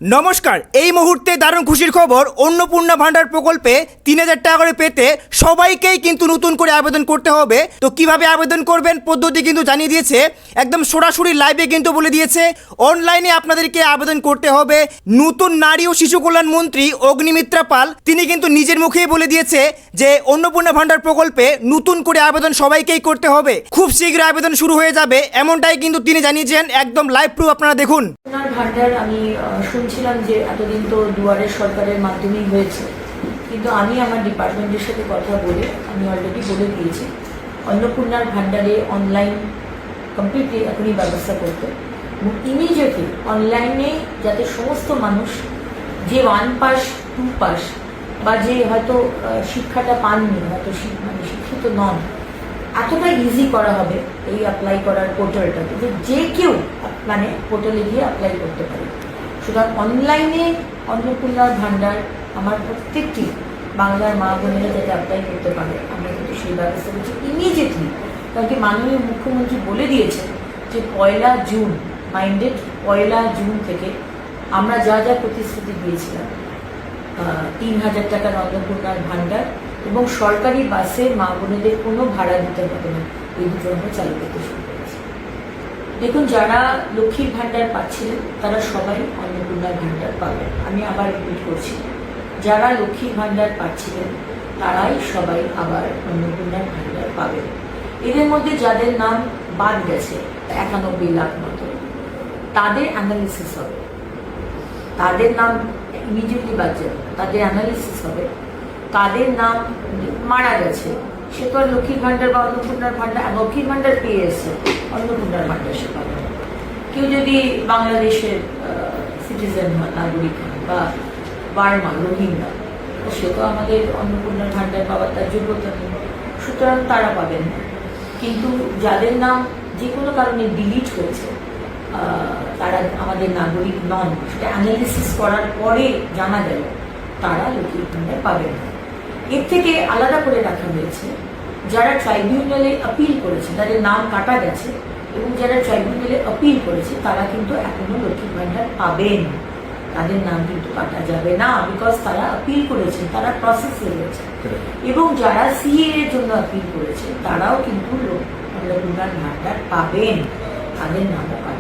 নমস্কার, এই মুহূর্তে দারুণ খুশির খবর। অন্নপূর্ণা ভান্ডার প্রকল্পে ৩,০০০ টাকা করে পেতে সবাইকেই কিন্তু নতুন করে আবেদন করতে হবে। তো কিভাবে আবেদন করবেন পদ্ধতি কিন্তু জানিয়ে দিয়েছে, একদম সরাসরি লাইভে কিন্তু বলে দিয়েছে। অনলাইনে আপনাদেরকে আবেদন করতে হবে। নতুন নারী ও শিশু কল্যাণ মন্ত্রী অগ্নিমিত্রা পাল তিনি কিন্তু নিজের মুখেই বলে দিয়েছে যে অন্নপূর্ণা ভান্ডার প্রকল্পে নতুন করে আবেদন সবাইকেই করতে হবে। খুব শীঘ্র আবেদন শুরু হয়ে যাবে, এমনটাই কিন্তু তিনি জানিয়েছেন। একদম লাইভ প্রুফ আপনারা দেখুন। ভান্ডার আমি শুনছিলাম যে এতদিন তো দুয়ারের সরকারের মাধ্যমেই হয়েছে, কিন্তু আমি আমার ডিপার্টমেন্টের সাথে কথা বলে আমি অলরেডি বলে দিয়েছি অন্নপূর্ণার ভান্ডারে অনলাইন কমপ্লিটলি এখনই ব্যবস্থা করতে এবং ইমিডিয়েটলি অনলাইনে যাতে সমস্ত মানুষ যে 1 পাস 2 পাস বা যে হয়তো শিক্ষাটা পাননি, হয়তো শিক্ষিত নন, এতটা ইজি করা হবে এই অ্যাপ্লাই করার পোর্টালটাতে যে কেউ মানে পোর্টালে গিয়ে অ্যাপ্লাই করতে পারে। সুতরাং অনলাইনে অন্নপূর্ণার ভান্ডার আমার প্রত্যেকটি বাংলার মা বোনেরা যাতে অ্যাপ্লাই করতে পারে আমরা কিন্তু সেই ব্যবস্থা করছি ইমিডিয়েটলি। কারণ কি মাননীয় মুখ্যমন্ত্রী বলে দিয়েছেন যে 1 জুন মাইন্ডেড 1 জুন থেকে আমরা যা যা প্রতিশ্রুতি দিয়েছিলাম ৩,০০০ টাকার অন্নপূর্ণার ভান্ডার এবং সরকারি বাসে মা বোনেদের কোনো ভাড়া দিতে হবে না, এই দুটো আমরা চালু করতে শুরু করেছি। দেখুন, যারা লক্ষ্মীর ভান্ডার পাচ্ছিলেন তারা সবাই অন্নপূর্ণার ভান্ডার পাবেন। আমি আবার রিপিট করছি, যারা লক্ষ্মীর ভান্ডার পাচ্ছিলেন তারাই সবাই আবার অন্নপূর্ণার ভান্ডার পাবেন। এদের মধ্যে যাদের নাম বাদ গেছে 91 লাখ মতো, তাদের অ্যানালিসিস হবে, তাদের নাম ইমিডিয়েটলি বাদ যাবে, তাদের অ্যানালিসিস হবে। তাদের নাম মারা গেছে, সে তো আর লক্ষ্মীর ভান্ডার বা অন্নপূর্ণার ভান্ডার, লক্ষ্মীর ভান্ডার পেয়ে এসছে, অন্নপূর্ণার ভান্ডার সে পাবে না। কেউ যদি বাংলাদেশের সিটিজেন হয়, নাগরিক হয়, বা বার্মা রোহিঙ্গা, সে তো আমাদের অন্নপূর্ণার ভান্ডার পাওয়ার তার যোগ্যতা নেই, সুতরাং তারা পাবেন না। কিন্তু যাদের নাম যে কোনো কারণে ডিলিট হয়েছে, তারা আমাদের নাগরিক নন, সেটা অ্যানালিসিস করার পরে জানা গেল তারা লক্ষ্মীর ভান্ডার পাবেন না। এর থেকে আলাদা করে রাখা হয়েছে যারা ট্রাইব্যুনালে আপিল করেছে, তাদের নাম কাটা গেছে, এবং যারা ট্রাইব্যুনালে আপিল করেছে তারা কিন্তু এখনো লক্ষ্মীর ভান্ডার পাবেন, তাদের নাম কিন্তু কাটা যাবে না, বিকজ তারা আপিল করেছে, তারা প্রসেসে রয়েছে। এবং যারা সিএ এর জন্য আপিল করেছে তারাও কিন্তু অন্নপূর্ণার ভান্ডার পাবেন, তাদের নামও কাটা